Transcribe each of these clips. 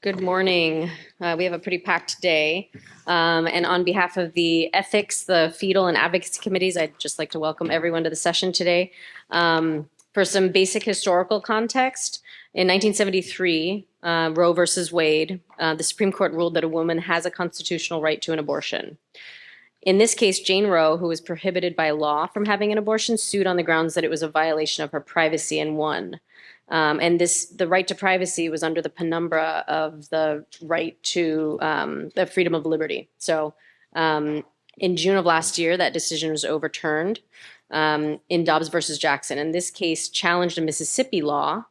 Good morning. We have a pretty packed day. And on behalf of the Ethics, the Fetal, and Advocacy Committees, I'd just like to welcome everyone to the session today. For some basic historical context, in 1973, Roe versus Wade, the Supreme Court ruled that a woman has a constitutional right to an abortion. In this case, Jane Roe, who was prohibited by law from having an abortion, sued on the grounds that it was a violation of her privacy and won. And the right to privacy was under the penumbra of the right to the freedom of liberty. So in June of last year, that decision was overturned in Dobbs versus Jackson. And this case challenged a Mississippi law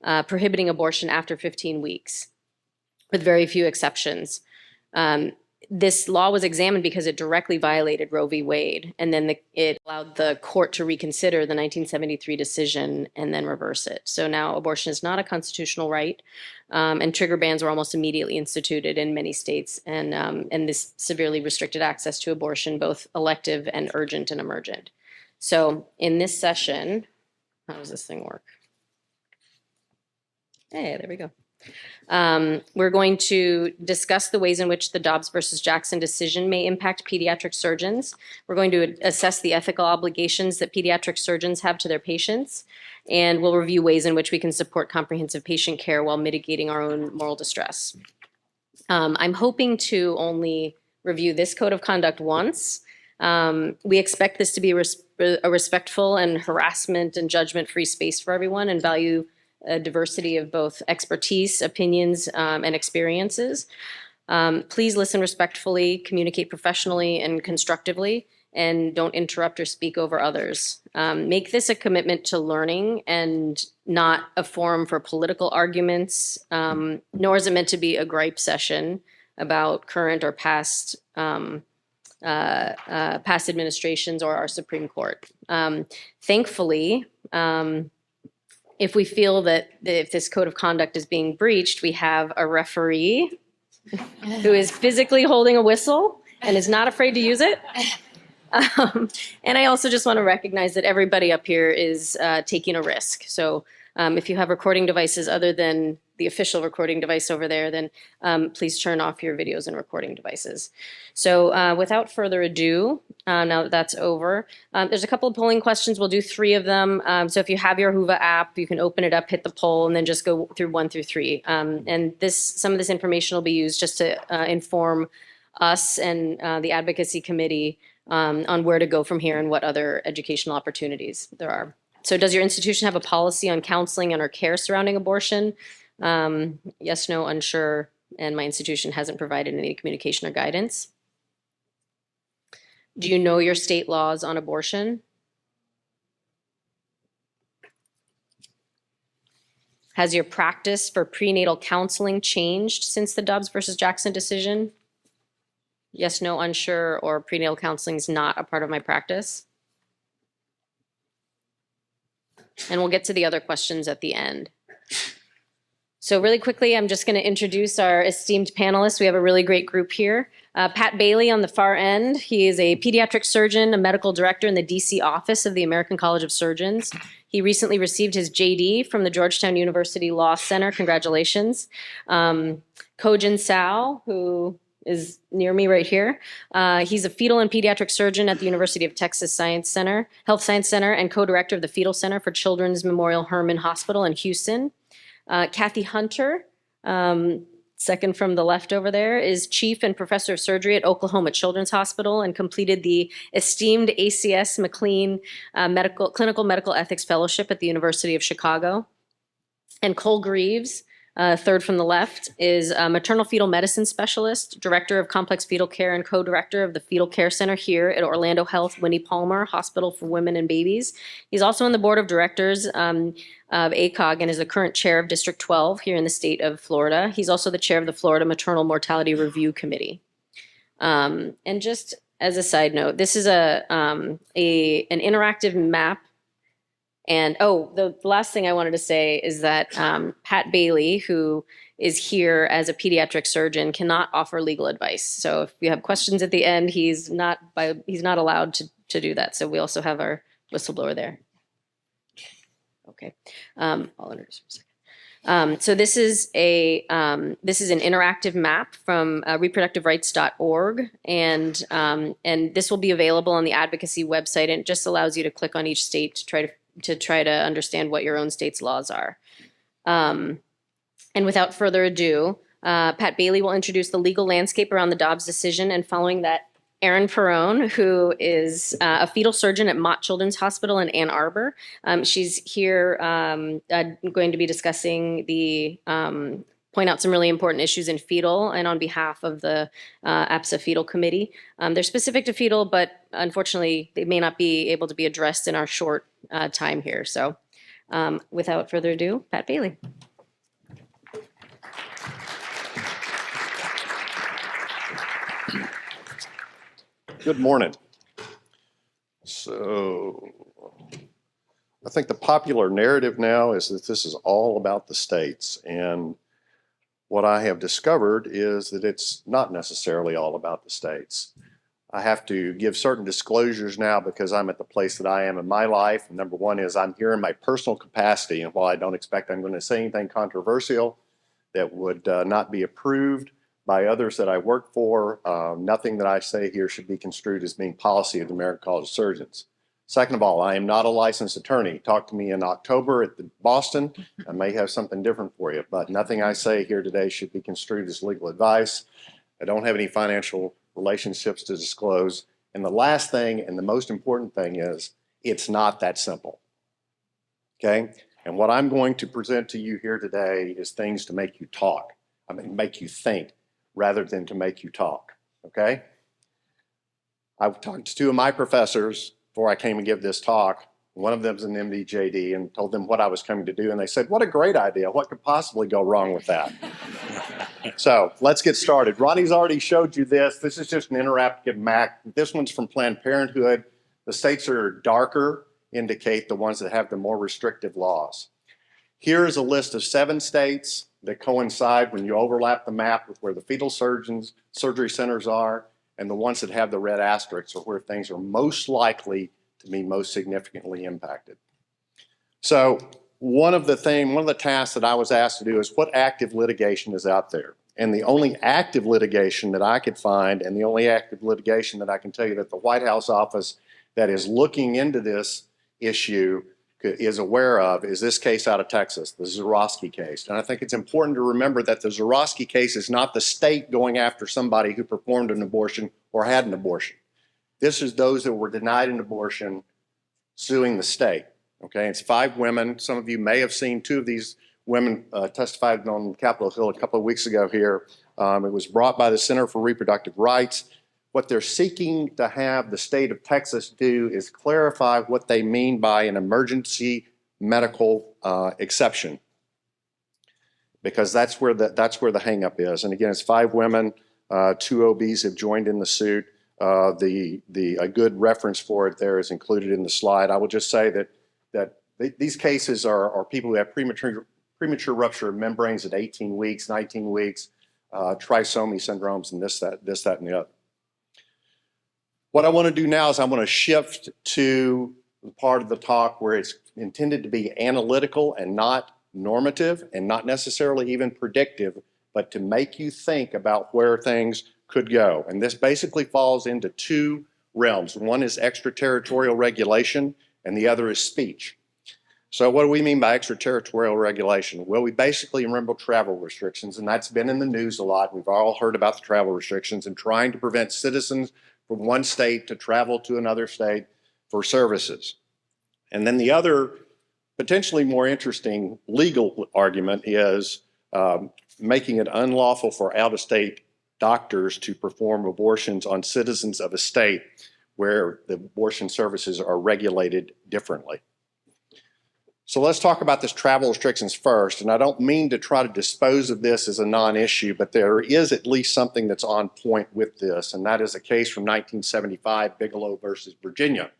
prohibiting abortion after 15 weeks, with very few exceptions. This law was examined because it directly violated Roe v. Wade, and then it allowed the court to reconsider the 1973 decision and then reverse it. So now abortion is not a constitutional right, and trigger bans were almost immediately instituted in many states, and this severely restricted access to abortion, both elective and urgent and emergent. So in this session, how does this thing work? Hey, there we go. We're going to discuss the ways in which the Dobbs versus Jackson decision may impact pediatric surgeons. We're going to assess the ethical obligations that pediatric surgeons have to their patients, and we'll review ways in which we can support comprehensive patient care while mitigating our own moral distress. I'm hoping to only review this code of conduct once. We expect this to be a respectful and harassment and judgment-free space for everyone, and value a diversity of both expertise, opinions, and experiences. Please listen respectfully, communicate professionally and constructively, and don't interrupt or speak over others. Make this a commitment to learning and not a forum for political arguments, nor is it meant to be a gripe session about current or past administrations or our Supreme Court. Thankfully, if we feel that if this code of conduct is being breached, we have a referee who is physically holding a whistle and is not afraid to use it. And I also just want to recognize that everybody up here is taking a risk. So if you have recording devices other than the official recording device over there, then please turn off your videos and recording devices. So without further ado, now that that's over, there's a couple of polling questions. We'll do 3 of them. So if you have your Whova app, you can open it up, hit the poll, and then just go through 1 through 3. And some of this information will be used just to inform us and the Advocacy Committee on where to go from here and what other educational opportunities there are. So does your institution have a policy on counseling and or care surrounding abortion? Yes, no, unsure, and my institution hasn't provided any communication or guidance. Do you know your state laws on abortion? Has your practice for prenatal counseling changed since the Dobbs versus Jackson decision? Yes, no, unsure, or prenatal counseling is not a part of my practice. And we'll get to the other questions at the end. So really quickly, I'm just going to introduce our esteemed panelists. We have a really great group here. Pat Bailey on the far end. He is a pediatric surgeon, a medical director in the DC office of the American College of Surgeons. He recently received his JD from the Georgetown University Law Center. Congratulations. Kojin Sao, who is near me right here. He's a fetal and pediatric surgeon at the University of Texas Health Science Center, and co-director of the Fetal Center for Children's Memorial Hermann Hospital in Houston. Kathy Hunter, second from the left over there, is chief and professor of surgery at Oklahoma Children's Hospital and completed the esteemed ACS McLean Clinical Medical Ethics Fellowship at the University of Chicago. And Cole Greaves, third from the left, is a maternal fetal medicine specialist, director of complex fetal care, and co-director of the Fetal Care Center here at Orlando Health Winnie Palmer Hospital for Women and Babies. He's also on the board of directors of ACOG and is the current chair of District 12 here in the state of Florida. He's also the chair of the Florida Maternal Mortality Review Committee. And just as a side note, this is an interactive map. And the last thing I wanted to say is that Pat Bailey, who is here as a pediatric surgeon, cannot offer legal advice. So if you have questions at the end, he's not allowed to do that. So we also have our whistleblower there. Okay, I'll introduce for a second. So this is an interactive map from reproductiverights.org, and this will be available on the advocacy website, and it just allows you to click on each state to try to understand what your own state's laws are. And without further ado, Pat Bailey will introduce the legal landscape around the Dobbs decision, and following that, Erin Perrone, who is a fetal surgeon at Mott Children's Hospital in Ann Arbor. She's here going to be discussing point out some really important issues in fetal, and on behalf of the APSA Fetal Committee. They're specific to fetal, but unfortunately, they may not be able to be addressed in our short time here. So without further ado, Pat Bailey. Good morning. So I think the popular narrative now is that this is all about the states. And what I have discovered is that it's not necessarily all about the states. I have to give certain disclosures now because I'm at the place that I am in my life. And number one is I'm here in my personal capacity. And while I don't expect I'm going to say anything controversial that would not be approved by others that I work for, nothing that I say here should be construed as being policy of the American College of Surgeons. Second of all, I am not a licensed attorney. Talk to me in October at Boston. I may have something different for you, but nothing I say here today should be construed as legal advice. I don't have any financial relationships to disclose. And the last thing, and the most important thing is, it's not that simple, okay? And what I'm going to present to you here today is things to make you talk. I mean, make you think, rather than to make you talk, okay? I've talked to two of my professors before I came and give this talk. One of them is an MD-JD, and told them what I was coming to do, and they said, what a great idea. What could possibly go wrong with that? So let's get started. Ronnie's already showed you this. This is just an interactive map. This one's from Planned Parenthood. The states that are darker indicate the ones that have the more restrictive laws. Here is a list of 7 states that coincide when you overlap the map with where the fetal surgery centers are, and the ones that have the red asterisks are where things are most likely to be most significantly impacted. So one of the tasks that I was asked to do is what active litigation is out there. And the only active litigation that I could find, and the only active litigation that I can tell you that the White House office that is looking into this issue is aware of, is this case out of Texas, the Zorowski case. And I think it's important to remember that the Zorowski case is not the state going after somebody who performed an abortion or had an abortion. This is those that were denied an abortion suing the state. Okay, it's 5 women. Some of you may have seen 2 of these women testified on Capitol Hill a couple of weeks ago here. It was brought by the Center for Reproductive Rights. What they're seeking to have the state of Texas do is clarify what they mean by an emergency medical exception, because that's where the hangup is. And again, it's 5 women, 2 OBs have joined in the suit. A good reference for it there is included in the slide. I will just say that these cases are people who have premature rupture of membranes at 18 weeks, 19 weeks, trisomy syndromes, and this, that, and the other. What I want to do now is I want to shift to the part of the talk where it's intended to be analytical and not normative and not necessarily even predictive, but to make you think about where things could go. And this basically falls into 2 realms. One is extraterritorial regulation and the other is speech. So what do we mean by extraterritorial regulation? Well, we basically remember travel restrictions, and that's been in the news a lot. We've all heard about the travel restrictions and trying to prevent citizens from one state to travel to another state for services. And then the other potentially more interesting legal argument is making it unlawful for out-of-state doctors to perform abortions on citizens of a state where the abortion services are regulated differently. So let's talk about this travel restrictions first. And I don't mean to try to dispose of this as a non-issue, but there is at least something that's on point with this, and that is a case from 1975, Bigelow versus Virginia.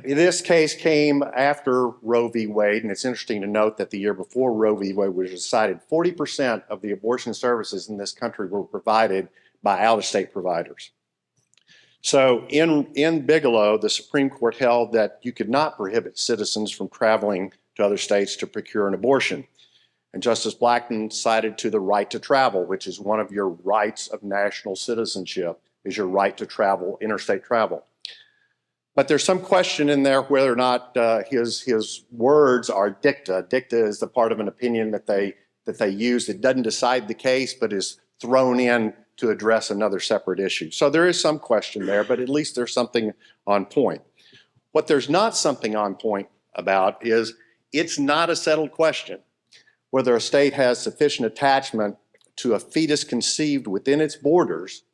This case came after Roe v. Wade, and it's interesting to note that the year before Roe v. Wade was decided, 40% of the abortion services in this country were provided by out-of-state providers. So in Bigelow, the Supreme Court held that you could not prohibit citizens from traveling to other states to procure an abortion. And Justice Blackmun cited to the right to travel, which is one of your rights of national citizenship, is your right to travel, interstate travel. But there's some question in there whether or not his words are dicta. Dicta is the part of an opinion that they use that doesn't decide the case, but is thrown in to address another separate issue. So there is some question there, but at least there's something on point. What there's not something on point about is it's not a settled question whether a state has sufficient attachment to a fetus conceived within its borders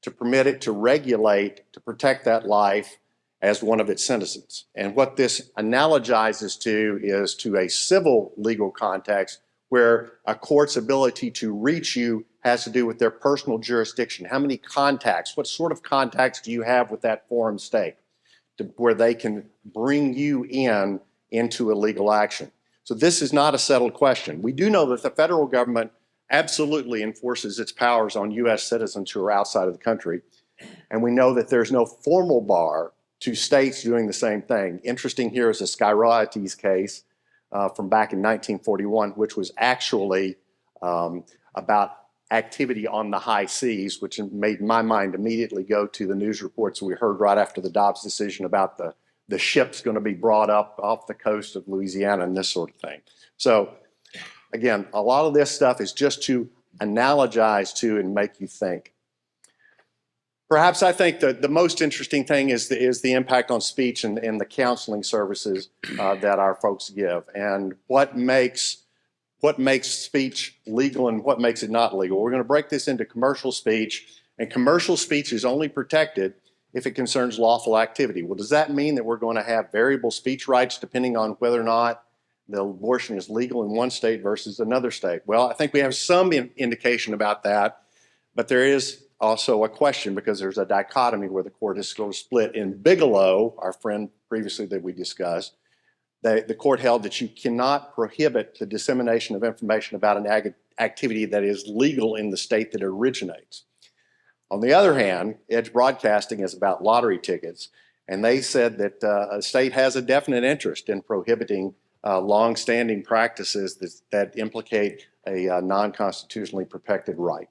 to permit it to regulate, to protect that life as one of its citizens. And what this analogizes to is to a civil legal context where a court's ability to reach you has to do with their personal jurisdiction. How many contacts, what sort of contacts do you have with that foreign state where they can bring you into a legal action? So this is not a settled question. We do know that the federal government absolutely enforces its powers on U.S. citizens who are outside of the country. And we know that there's no formal bar to states doing the same thing. Interesting here is the Skyroites case from back in 1941, which was actually about activity on the high seas, which made my mind immediately go to the news reports we heard right after the Dobbs decision about the ships going to be brought up off the coast of Louisiana and this sort of thing. So again, a lot of this stuff is just to analogize to and make you think. Perhaps I think that the most interesting thing is the impact on speech and the counseling services that our folks give, and what makes speech legal and what makes it not legal. We're going to break this into commercial speech, and commercial speech is only protected if it concerns lawful activity. Well, does that mean that we're going to have variable speech rights depending on whether or not the abortion is legal in one state versus another state? Well, I think we have some indication about that, but there is also a question because there's a dichotomy where the court is sort of split. In Bigelow, our friend previously that we discussed, the court held that you cannot prohibit the dissemination of information about an activity that is legal in the state that it originates. On the other hand, Edge Broadcasting is about lottery tickets, and they said that a state has a definite interest in prohibiting long-standing practices that implicate a non-constitutionally protected right.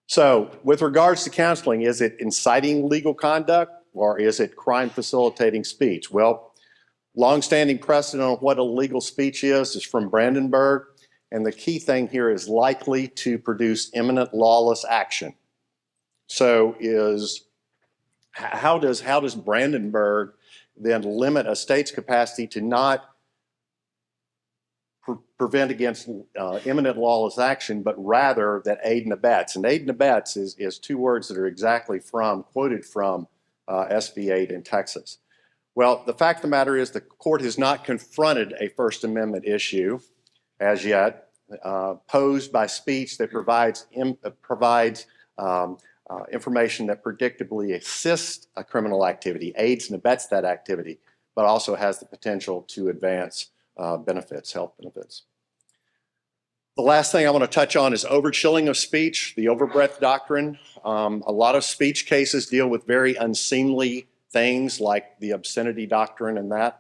So with regards to counseling, is it inciting legal conduct or is it crime facilitating speech? Well, long-standing precedent on what illegal speech is from Brandenburg. And the key thing here is likely to produce imminent lawless action. So how does Brandenburg then limit a state's capacity to not prevent against imminent lawless action, but rather that aid and abets? And aid and abets is two words that are exactly quoted from SB 8 in Texas. Well, the fact of the matter is the court has not confronted a First Amendment issue as yet, posed by speech that provides information that predictably assists a criminal activity, aids and abets that activity, but also has the potential to advance benefits, health benefits. The last thing I want to touch on is overchilling of speech, the overbreadth doctrine. A lot of speech cases deal with very unseemly things like the obscenity doctrine and that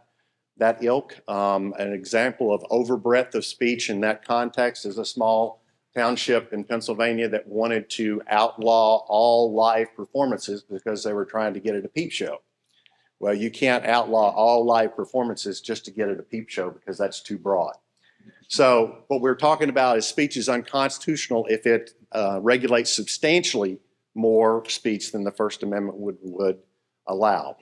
ilk. An example of overbreadth of speech in that context is a small township in Pennsylvania that wanted to outlaw all live performances because they were trying to get at a peep show. Well, you can't outlaw all live performances just to get at a peep show because that's too broad. So what we're talking about is speech is unconstitutional if it regulates substantially more speech than the First Amendment would allow.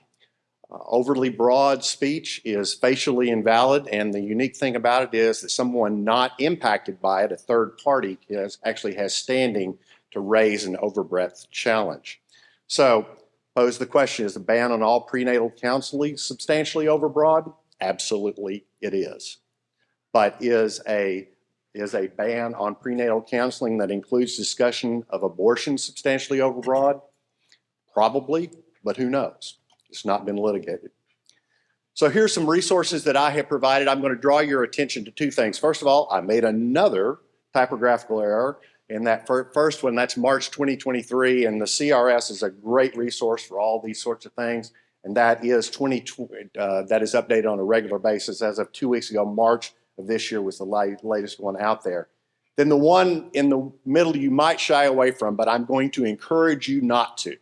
Overly broad speech is facially invalid, and the unique thing about it is that someone not impacted by it, a third party, actually has standing to raise an overbreadth challenge. So pose the question, is the ban on all prenatal counseling substantially overbroad? Absolutely it is. But is a ban on prenatal counseling that includes discussion of abortion substantially overbroad? Probably, but who knows? It's not been litigated. So here's some resources that I have provided. I'm going to draw your attention to two things. First of all, I made another typographical error in that first one. That's March 2023, and the CRS is a great resource for all these sorts of things. and that is that is updated on a regular basis. As of 2 weeks ago, March of this year was the latest one out there. Then the one in the middle you might shy away from, but I'm going to encourage you not to.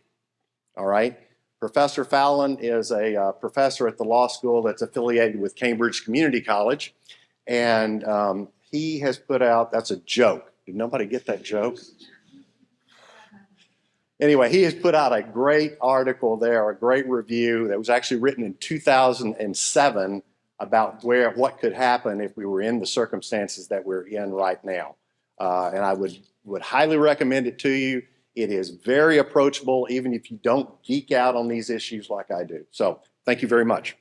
All right? Professor Fallon is a professor at the law school that's affiliated with Cambridge Community College, and he has put out, that's a joke. Did nobody get that joke? Anyway, he has put out a great article there, a great review that was actually written in 2007 about what could happen if we were in the circumstances that we're in right now. And I would highly recommend it to you. It is very approachable, even if you don't geek out on these issues like I do. So thank you very much.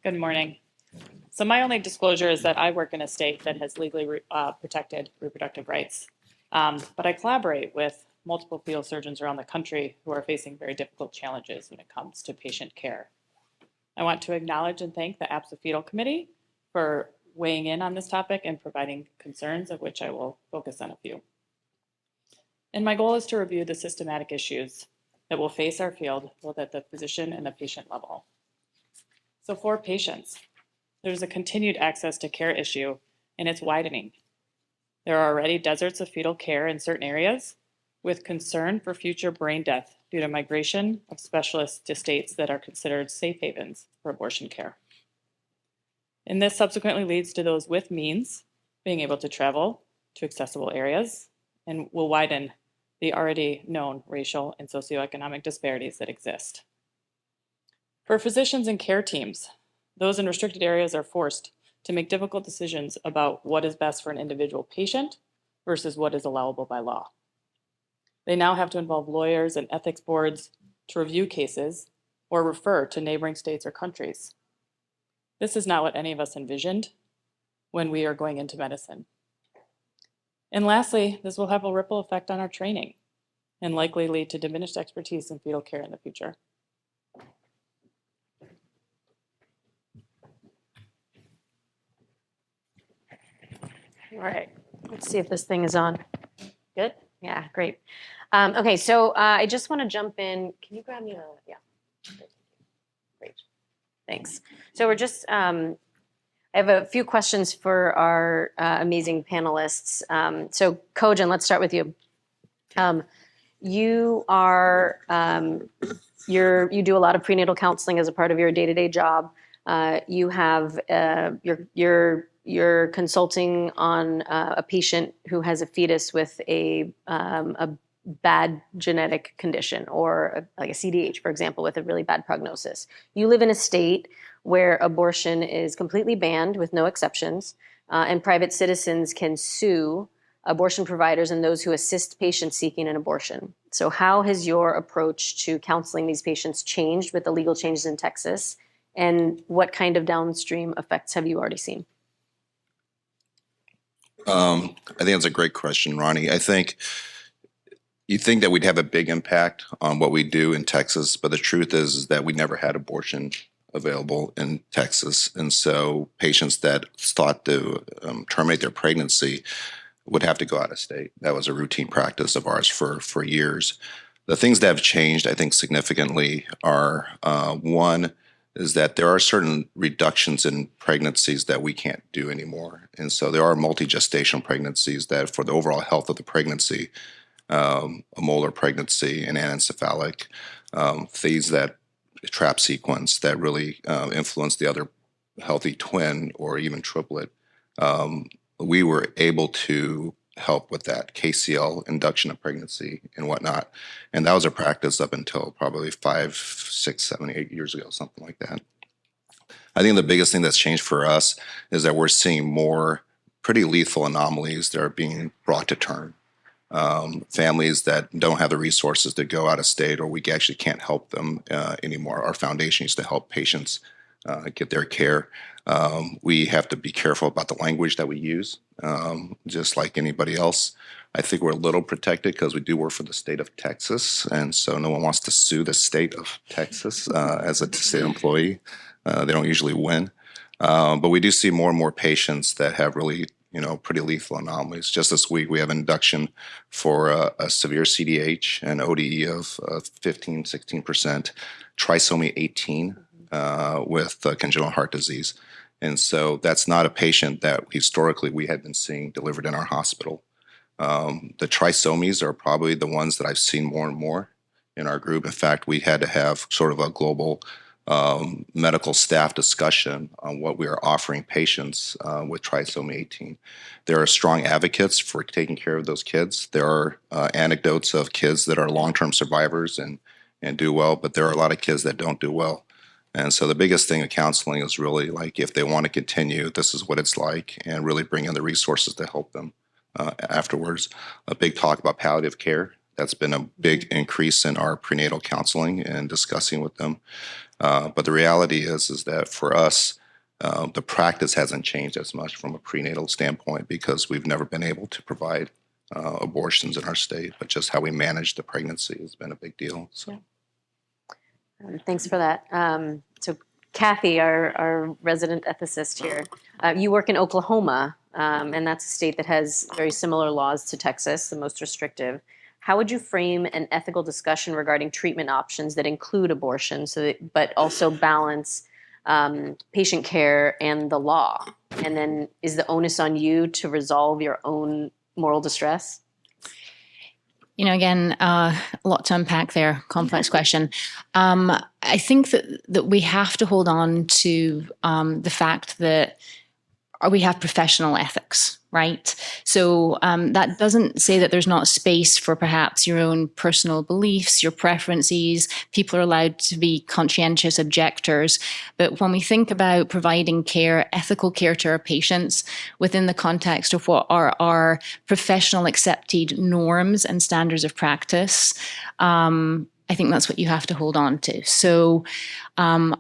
Good morning. So my only disclosure is that I work in a state that has legally protected reproductive rights. But I collaborate with multiple fetal surgeons around the country who are facing very difficult challenges when it comes to patient care. I want to acknowledge and thank the APSA Fetal Committee for weighing in on this topic and providing concerns, of which I will focus on a few. And my goal is to review the systematic issues that will face our field, both at the physician and the patient level. So for patients, there's a continued access to care issue, and it's widening. There are already deserts of fetal care in certain areas, with concern for future brain death due to migration of specialists to states that are considered safe havens for abortion care. And this subsequently leads to those with means being able to travel to accessible areas and will widen the already known racial and socioeconomic disparities that exist. For physicians and care teams, those in restricted areas are forced to make difficult decisions about what is best for an individual patient versus what is allowable by law. They now have to involve lawyers and ethics boards to review cases or refer to neighboring states or countries. This is not what any of us envisioned when we are going into medicine. And lastly, this will have a ripple effect on our training and likely lead to diminished expertise in fetal care in the future. All right, let's see if this thing is on. Good? Yeah, great. Okay, so I just want to jump in. Can you grab me yeah. Great. Thanks. So we're just, I have a few questions for our amazing panelists. So Kojan, let's start with you. You are, you do a lot of prenatal counseling as a part of your day-to-day job. You have, you're consulting on a patient who has a fetus with a bad genetic condition, or like a CDH, for example, with a really bad prognosis. You live in a state where abortion is completely banned with no exceptions, and private citizens can sue abortion providers and those who assist patients seeking an abortion. So how has your approach to counseling these patients changed with the legal changes in Texas? And what kind of downstream effects have you already seen? I think that's a great question, Ronnie. I think you think that we'd have a big impact on what we do in Texas, but the truth is that we never had abortion available in Texas. And so patients that thought to terminate their pregnancy would have to go out of state. That was a routine practice of ours for years. The things that have changed, I think, significantly are one, is that there are certain reductions in pregnancies that we can't do anymore. And so there are multi-gestational pregnancies that for the overall health of the pregnancy, a molar pregnancy, an anencephalic, things that trap sequence that really influence the other healthy twin or even triplet. We were able to help with that KCL, induction of pregnancy and whatnot. And that was a practice up until probably 5, 6, 7, 8 years ago, something like that. I think the biggest thing that's changed for us is that we're seeing more pretty lethal anomalies that are being brought to term. Families that don't have the resources to go out of state, or we actually can't help them anymore. Our foundation used to help patients get their care. We have to be careful about the language that we use, just like anybody else. I think we're a little protected because we do work for the state of Texas, and so no one wants to sue the state of Texas as a state employee. They don't usually win. But we do see more and more patients that have really pretty lethal anomalies. Just this week, we have induction for a severe CDH, an ODE of 15, 16%, trisomy 18 with congenital heart disease. And so that's not a patient that historically we had been seeing delivered in our hospital. The trisomies are probably the ones that I've seen more and more in our group. In fact, we had to have sort of a global medical staff discussion on what we are offering patients with trisomy 18. There are strong advocates for taking care of those kids. There are anecdotes of kids that are long-term survivors and do well, but there are a lot of kids that don't do well. And so the biggest thing of counseling is really like, if they want to continue, this is what it's like, and really bring in the resources to help them afterwards. A big talk about palliative care. That's been a big increase in our prenatal counseling and discussing with them. But the reality is that for us, the practice hasn't changed as much from a prenatal standpoint, because we've never been able to provide abortions in our state, but just how we manage the pregnancy has been a big deal. So. Yeah. Thanks for that. So Kathy, our resident ethicist here, you work in Oklahoma, and that's a state that has very similar laws to Texas, the most restrictive. How would you frame an ethical discussion regarding treatment options that include abortion, but also balance patient care and the law? And then is the onus on you to resolve your own moral distress? Again, a lot to unpack there, complex question. I think that we have to hold on to the fact that we have professional ethics, right? So that doesn't say that there's not space for perhaps your own personal beliefs, your preferences. People are allowed to be conscientious objectors. But when we think about providing care, ethical care to our patients within the context of what are our professional accepted norms and standards of practice, I think that's what you have to hold on to. So I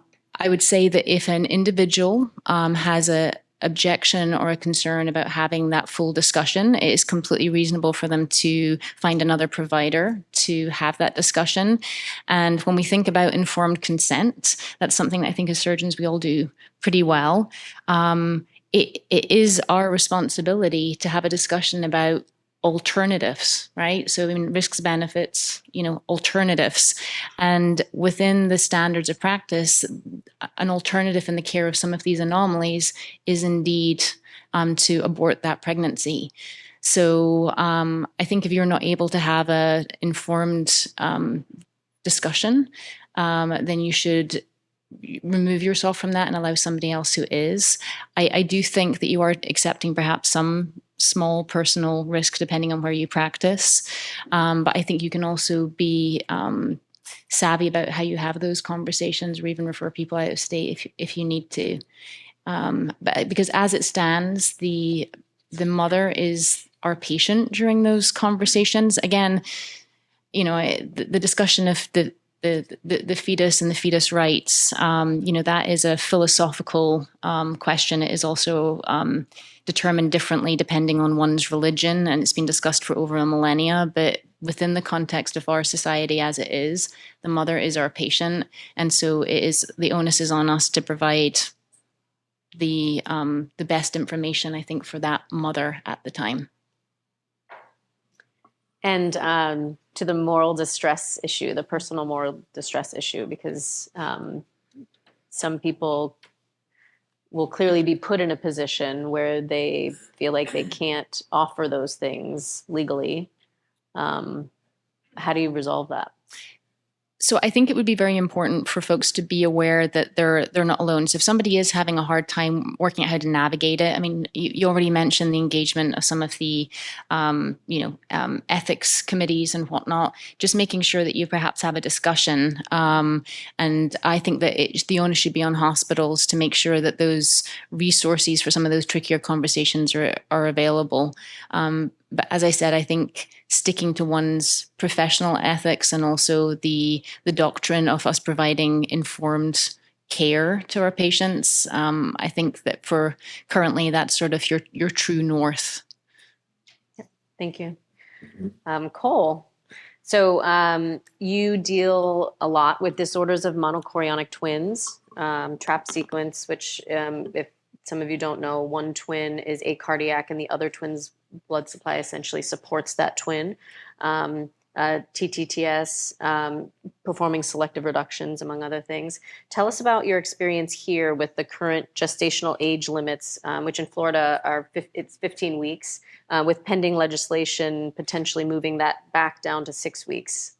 would say that if an individual has a objection or a concern about having that full discussion, it is completely reasonable for them to find another provider to have that discussion. And when we think about informed consent, that's something that I think as surgeons we all do pretty well. It is our responsibility to have a discussion about alternatives, right? So risks, benefits, alternatives. And within the standards of practice, an alternative in the care of some of these anomalies is indeed to abort that pregnancy. So I think if you're not able to have an informed discussion, then you should remove yourself from that and allow somebody else who is. I do think that you are accepting perhaps some small personal risk depending on where you practice. But I think you can also be savvy about how you have those conversations, or even refer people out of state if you need to. But because as it stands, the mother is our patient during those conversations. Again, the discussion of the fetus and the fetus rights, that is a philosophical question. It is also determined differently depending on one's religion, and it's been discussed for over a millennia. But within the context of our society as it is, the mother is our patient, and so the onus is on us to provide the best information, I think, for that mother at the time. And to the moral distress issue, the personal moral distress issue, because some people will clearly be put in a position where they feel like they can't offer those things legally. How do you resolve that? So I think it would be very important for folks to be aware that they're not alone. So if somebody is having a hard time working out how to navigate it, I mean, you already mentioned the engagement of some of the, ethics committees and whatnot, just making sure that you perhaps have a discussion. And I think that the onus should be on hospitals to make sure that those resources for some of those trickier conversations are available. But as I said, I think sticking to one's professional ethics and also the doctrine of us providing informed care to our patients, I think that for currently that's sort of your true north. Thank you. Cole, so you deal a lot with disorders of monochorionic twins, trap sequence, which if some of you don't know, one twin is acardiac and the other twin's blood supply essentially supports that twin. TTTS, performing selective reductions, among other things. Tell us about your experience here with the current gestational age limits, which in Florida it's 15 weeks, with pending legislation potentially moving that back down to 6 weeks.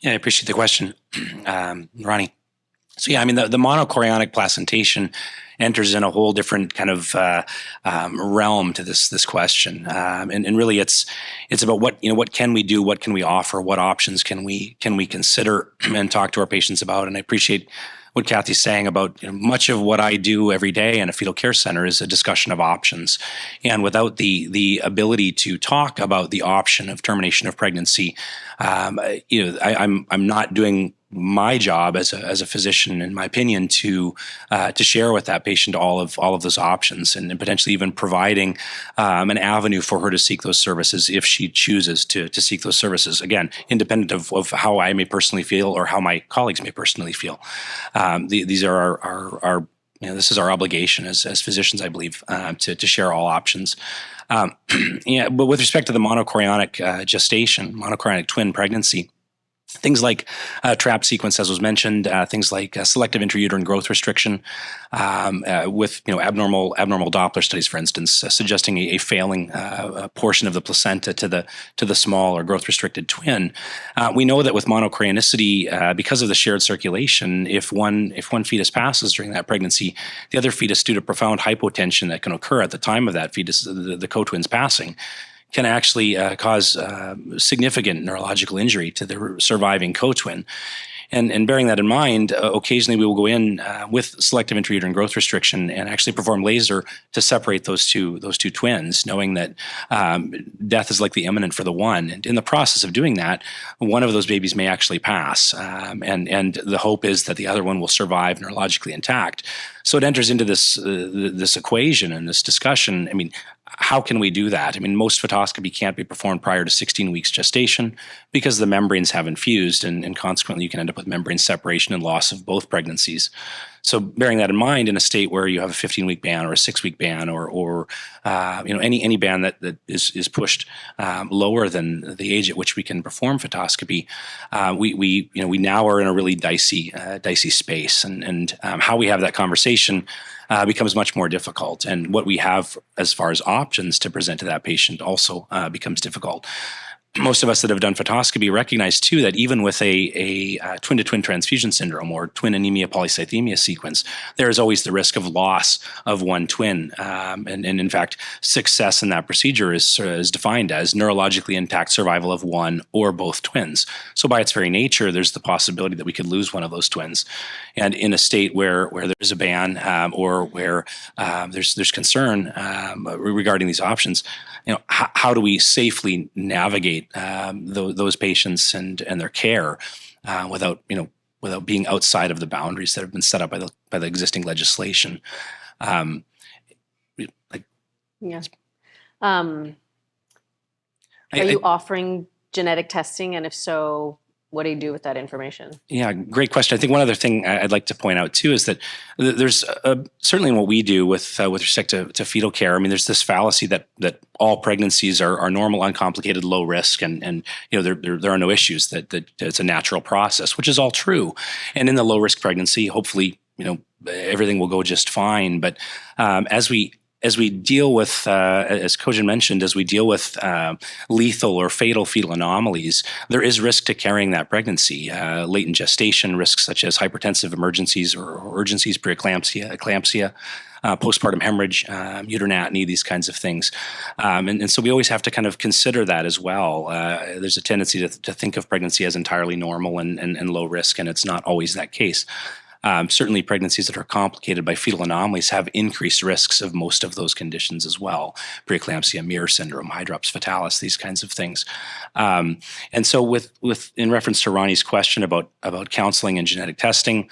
Yeah, I appreciate the question, Ronnie. So yeah, I mean, the monochorionic placentation enters in a whole different kind of realm to this question, and really it's about what can we do, what can we offer, what options can we consider and talk to our patients about. And I appreciate what Kathy's saying about much of what I do every day in a fetal care center is a discussion of options, and without the ability to talk about the option of termination of pregnancy, I'm not doing my job as a physician, in my opinion, to share with that patient all of those options, and potentially even providing an avenue for her to seek those services if she chooses to seek those services. Again, independent of how I may personally feel or how my colleagues may personally feel. These are our this is our obligation as physicians, I believe, to share all options. Yeah, but with respect to the monochorionic gestation, monochorionic twin pregnancy, things like trap sequence, as was mentioned, things like selective intrauterine growth restriction, with abnormal Doppler studies, for instance, suggesting a failing portion of the placenta to the small or growth restricted twin. We know that with monochorionicity, because of the shared circulation, if one fetus passes during that pregnancy, the other fetus, due to profound hypotension that can occur at the time of that fetus, the co-twin's passing, can actually cause significant neurological injury to the surviving co-twin. And bearing that in mind, occasionally we will go in with selective intrauterine growth restriction and actually perform laser to separate those two twins, knowing that death is likely imminent for the one. And in the process of doing that, one of those babies may actually pass, and the hope is that the other one will survive neurologically intact. So it enters into this equation and this discussion. I mean, how can we do that? I mean, most photoscopy can't be performed prior to 16 weeks gestation because the membranes haven't fused, and consequently you can end up with membrane separation and loss of both pregnancies. So bearing that in mind, in a state where you have a 15-week ban or a 6-week ban or any ban that is pushed lower than the age at which we can perform photoscopy, we now are in a really dicey space, and how we have that conversation becomes much more difficult, and what we have as far as options to present to that patient also becomes difficult. Most of us that have done photoscopy recognize too that even with a twin-to-twin transfusion syndrome or twin anemia polycythemia sequence, there is always the risk of loss of one twin. And in fact, success in that procedure is defined as neurologically intact survival of one or both twins. So by its very nature, there's the possibility that we could lose one of those twins. And in a state where there's a ban or where there's concern regarding these options, how do we safely navigate those patients and their care without being outside of the boundaries that have been set up by the existing legislation? Yeah. Are you offering genetic testing, and if so, what do you do with that information? Yeah, great question. I think one other thing I'd like to point out too is that there's certainly in what we do with respect to fetal care. I mean, there's this fallacy that all pregnancies are normal, uncomplicated, low risk, and there are no issues. That it's a natural process, which is all true. And in the low risk pregnancy, hopefully, everything will go just fine. But as we deal with, as Kojin mentioned, as we deal with lethal or fatal fetal anomalies, there is risk to carrying that pregnancy. Latent gestation risks such as hypertensive emergencies or urgencies, preeclampsia, eclampsia, postpartum hemorrhage, uterine atony, these kinds of things. And so we always have to kind of consider that as well. There's a tendency to think of pregnancy as entirely normal and low risk, and it's not always that case. Certainly pregnancies that are complicated by fetal anomalies have increased risks of most of those conditions as well. Preeclampsia, Muir syndrome, hydrops fatalis, these kinds of things. And so with in reference to Ronnie's question about counseling and genetic testing,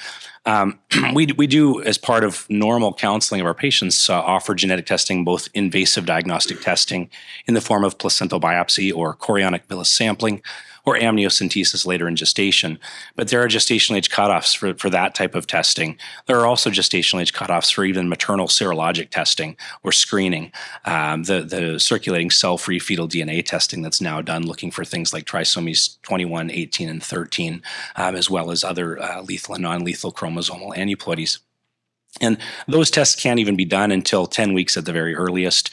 we do, as part of normal counseling of our patients, offer genetic testing, both invasive diagnostic testing in the form of placental biopsy or chorionic villus sampling, or amniocentesis later in gestation. But there are gestational age cutoffs for that type of testing. There are also gestational age cutoffs for even maternal serologic testing or screening. The circulating cell-free fetal DNA testing that's now done looking for things like trisomies 21, 18, and 13, as well as other lethal and non-lethal chromosomal aneuploidies. And those tests can't even be done until 10 weeks at the very earliest,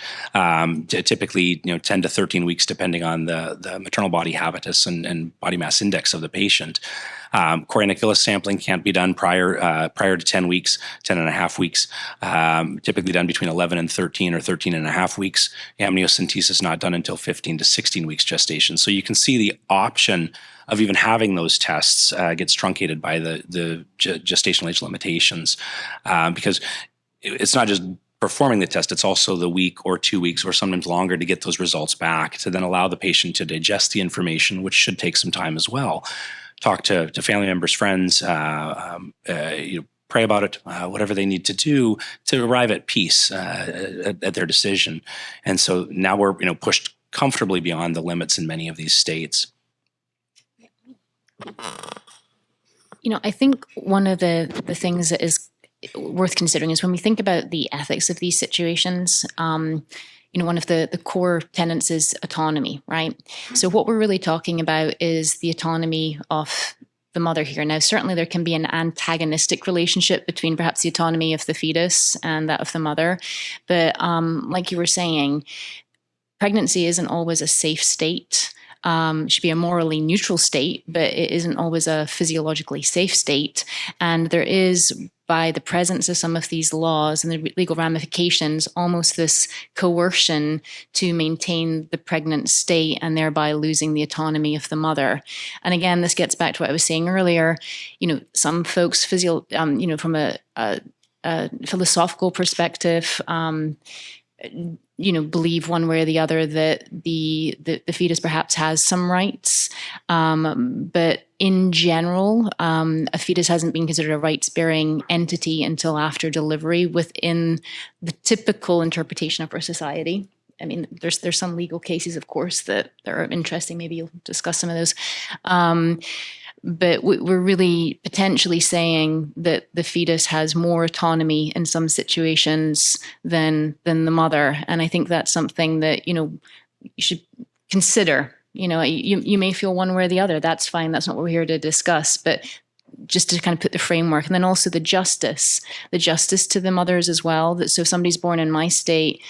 typically 10 to 13 weeks, depending on the maternal body habitus and body mass index of the patient. Chorionic villus sampling can't be done prior to 10 weeks, 10 and a half weeks, typically done between 11 and 13 or 13 and a half weeks. Amniocentesis not done until 15 to 16 weeks gestation. So you can see the option of even having those tests gets truncated by the gestational age limitations, because it's not just performing the test, it's also the week or 2 weeks or sometimes longer to get those results back, to then allow the patient to digest the information, which should take some time as well. Talk to family members, friends, pray about it, whatever they need to do to arrive at peace at their decision. And so now we're pushed comfortably beyond the limits in many of these states. I think one of the things that is worth considering is when we think about the ethics of these situations, one of the core tenets is autonomy, right? So what we're really talking about is the autonomy of the mother here. Now, certainly there can be an antagonistic relationship between perhaps the autonomy of the fetus and that of the mother. But like you were saying, pregnancy isn't always a safe state. Should be a morally neutral state, but it isn't always a physiologically safe state. And there is, by the presence of some of these laws and the legal ramifications, almost this coercion to maintain the pregnant state and thereby losing the autonomy of the mother. And again, this gets back to what I was saying earlier. Some folks, from a philosophical perspective, believe one way or the other that the fetus perhaps has some rights. But in general, a fetus hasn't been considered a rights-bearing entity until after delivery within the typical interpretation of our society. I mean, there's some legal cases, of course, that are interesting. Maybe you'll discuss some of those. But we're really potentially saying that the fetus has more autonomy in some situations than the mother. And I think that's something that, you should consider. You may feel one way or the other. That's fine. That's not what we're here to discuss. But just to kind of put the framework, and then also the justice to the mothers as well. So if somebody's born in my state,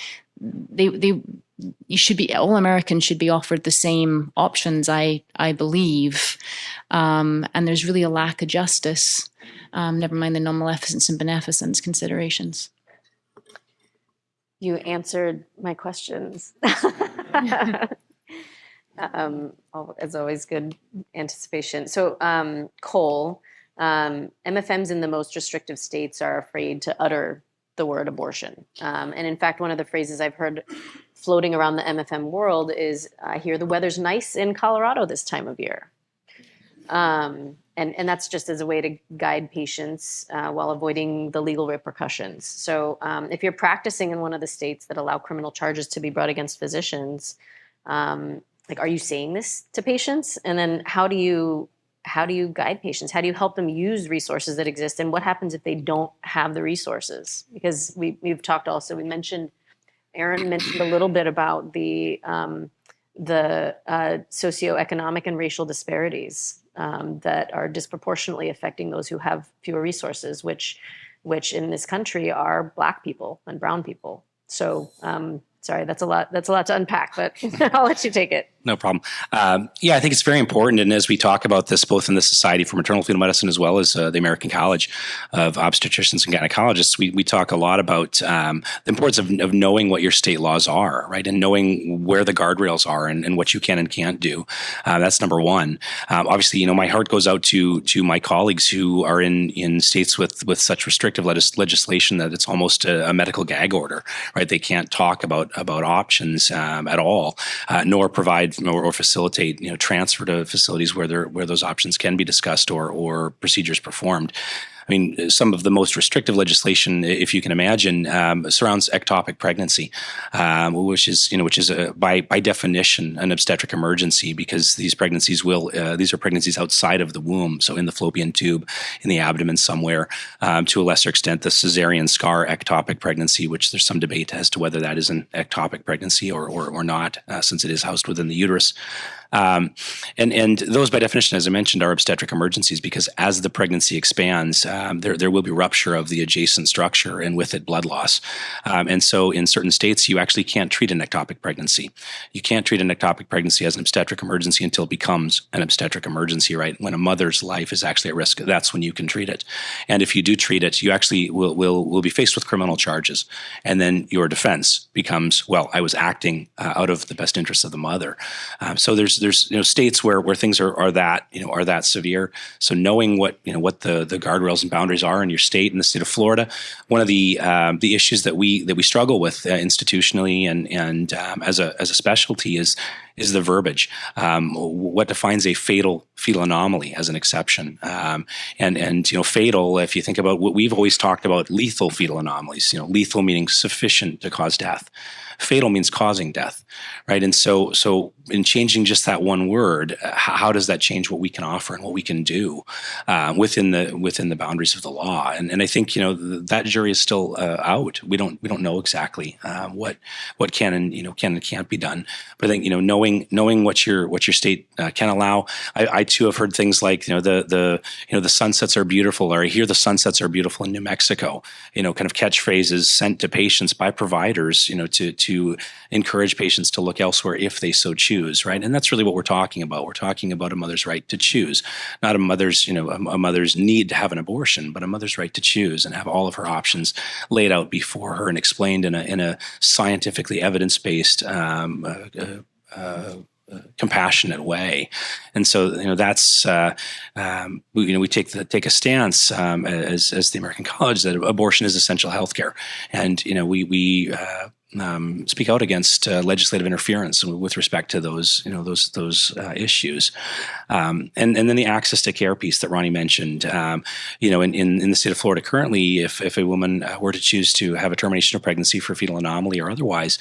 all Americans should be offered the same options, I believe. And there's really a lack of justice, never mind the non-maleficence and beneficence considerations. You answered my questions. As always, good anticipation. So, Cole, MFMs in the most restrictive states are afraid to utter the word abortion. And in fact, one of the phrases I've heard floating around the MFM world is, I hear the weather's nice in Colorado this time of year. And that's just as a way to guide patients while avoiding the legal repercussions. So if you're practicing in one of the states that allow criminal charges to be brought against physicians, are you saying this to patients? And then how do you guide patients? How do you help them use resources that exist? And what happens if they don't have the resources? Because we've talked also, Aaron mentioned a little bit about the socioeconomic and racial disparities that are disproportionately affecting those who have fewer resources, which in this country are Black people and brown people. So, sorry, that's a lot to unpack, but I'll let you take it. No problem. I think it's very important. And as we talk about this, both in the Society for Maternal Fetal Medicine as well as the American College of Obstetricians and Gynecologists, we talk a lot about the importance of knowing what your state laws are, right? And knowing where the guardrails are and what you can and can't do. That's number one. Obviously, my heart goes out to my colleagues who are in states with such restrictive legislation that it's almost a medical gag order, right? They can't talk about options at all, nor provide or facilitate transfer to facilities where those options can be discussed or procedures performed. I mean, some of the most restrictive legislation, if you can imagine, surrounds ectopic pregnancy, which is by definition an obstetric emergency, because these are pregnancies outside of the womb, so in the fallopian tube, in the abdomen somewhere. To a lesser extent, the cesarean scar ectopic pregnancy, which there's some debate as to whether that is an ectopic pregnancy or not, since it is housed within the uterus. And those, by definition, as I mentioned, are obstetric emergencies, because as the pregnancy expands, there will be rupture of the adjacent structure, and with it, blood loss. And so in certain states, you actually can't treat an ectopic pregnancy. You can't treat an ectopic pregnancy as an obstetric emergency until it becomes an obstetric emergency, right? When a mother's life is actually at risk, that's when you can treat it. And if you do treat it, you actually will be faced with criminal charges. And then your defense becomes, well, I was acting out of the best interest of the mother. So there's states where things are that severe. So knowing what the guardrails and boundaries are in your state, in the state of Florida, one of the issues that we struggle with institutionally and as a specialty is the verbiage. What defines a fatal fetal anomaly as an exception? And fatal, if you think about what we've always talked about, lethal fetal anomalies. Lethal meaning sufficient to cause death. Fatal means causing death, right? And so in changing just that one word, how does that change what we can offer and what we can do within the boundaries of the law? And I think that jury is still out. We don't know exactly what can and can't be done. But I think knowing what your state can allow. I too have heard things like the sunsets are beautiful, or I hear the sunsets are beautiful in New Mexico. Kind of catchphrases sent to patients by providers. To encourage patients to look elsewhere if they so choose, right? And that's really what we're talking about. We're talking about a mother's right to choose, not a mother's need to have an abortion, but a mother's right to choose and have all of her options laid out before her and explained in a scientifically evidence-based, compassionate way. And so that's we take a stance as the American College that abortion is essential healthcare, and we speak out against legislative interference with respect to those issues, and then the access to care piece that Ronnie mentioned. In the state of Florida currently, if a woman were to choose to have a termination of pregnancy for fetal anomaly or otherwise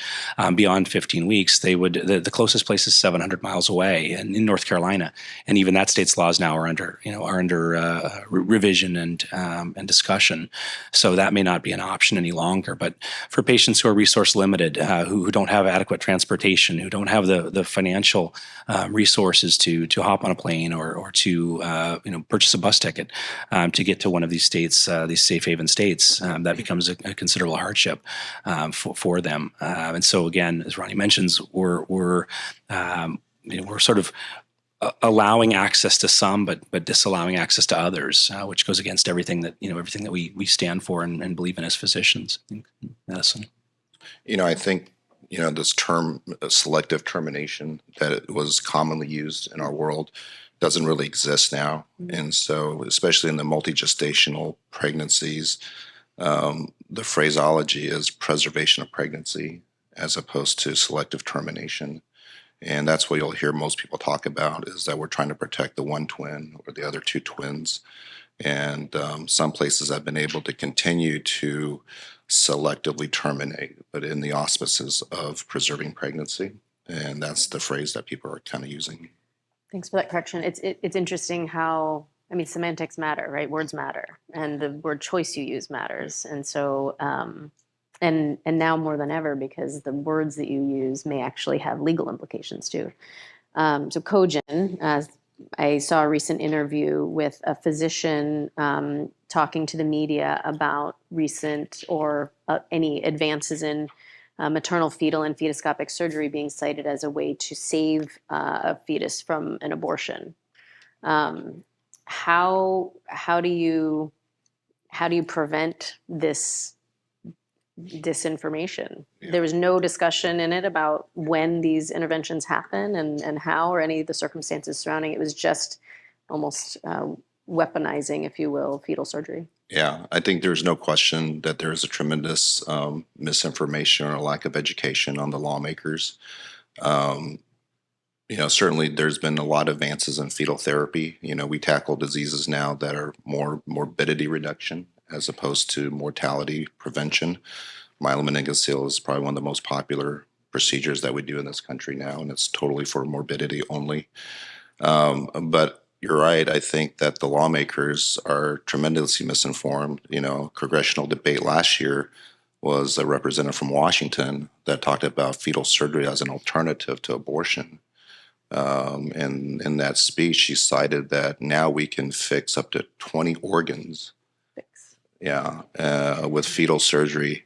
beyond 15 weeks, they would the closest place is 700 miles away, and in North Carolina, and even that state's laws now are under revision and discussion. So that may not be an option any longer. But for patients who are resource limited, who don't have adequate transportation, who don't have the financial resources to hop on a plane or to purchase a bus ticket to get to one of these states, these safe haven states, that becomes a considerable hardship for them. And so again, as Ronnie mentions, we're sort of allowing access to some, but disallowing access to others, which goes against everything that we stand for and believe in as physicians in medicine. I think, this term selective termination that was commonly used in our world doesn't really exist now. Mm-hmm. And so, especially in the multi-gestational pregnancies, the phraseology is preservation of pregnancy as opposed to selective termination. And that's what you'll hear most people talk about, is that we're trying to protect the one twin or the other two twins. And some places have been able to continue to selectively terminate, but in the auspices of preserving pregnancy. And that's the phrase that people are kind of using. Thanks for that correction. It's interesting how, semantics matter, right? Words matter, and the word choice you use matters. And so, and now more than ever, because the words that you use may actually have legal implications too. So cogent, I saw a recent interview with a physician talking to the media about recent or any advances in maternal fetal and fetoscopic surgery being cited as a way to save a fetus from an abortion. How do you prevent this disinformation? Yeah. There was no discussion in it about when these interventions happen and how, or any of the circumstances surrounding it. It was just almost weaponizing, if you will, fetal surgery. Yeah, I think there's no question that there is a tremendous misinformation or lack of education on the lawmakers. Certainly there's been a lot of advances in fetal therapy. We tackle diseases now that are more morbidity reduction as opposed to mortality prevention. Myelomeningocele is probably one of the most popular procedures that we do in this country now, and it's totally for morbidity only. But you're right. I think that the lawmakers are tremendously misinformed. Congressional debate last year was a representative from Washington that talked about fetal surgery as an alternative to abortion. And in that speech, she cited that now we can fix up to 20 organs. With fetal surgery.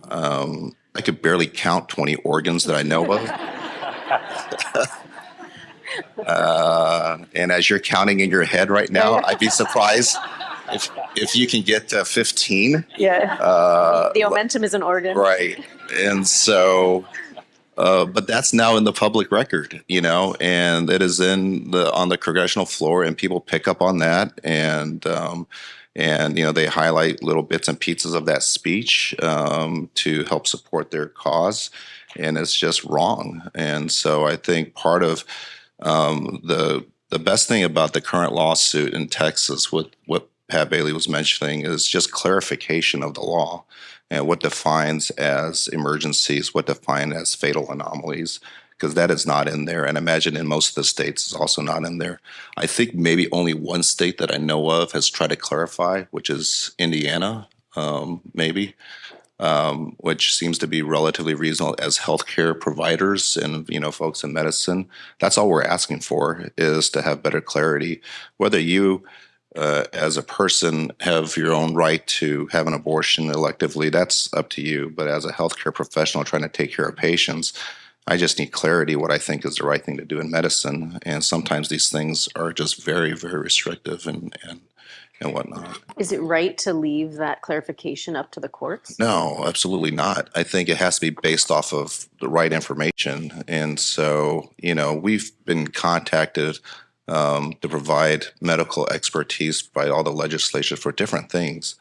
I could barely count 20 organs that I know of. And as you're counting in your head right now, I'd be surprised if you can get to 15. Yeah. The omentum is an organ. Right. And so, but that's now in the public record, and it is on the congressional floor, and people pick up on that, and they highlight little bits and pieces of that speech to help support their cause, and it's just wrong. And so I think part of the best thing about the current lawsuit in Texas, what Pat Bailey was mentioning, is just clarification of the law and what defines as emergencies, what defines as fatal anomalies, because that is not in there. And I imagine in most of the states it's also not in there. I think maybe only one state that I know of has tried to clarify, which is Indiana, maybe, which seems to be relatively reasonable as healthcare providers and, folks in medicine. That's all we're asking for, is to have better clarity. Whether you as a person have your own right to have an abortion electively, that's up to you. But as a healthcare professional trying to take care of patients, I just need clarity what I think is the right thing to do in medicine. And sometimes these things are just very, very restrictive and whatnot. Is it right to leave that clarification up to the courts? No, absolutely not. I think it has to be based off of the right information. And so, we've been contacted to provide medical expertise by all the legislatures for different things,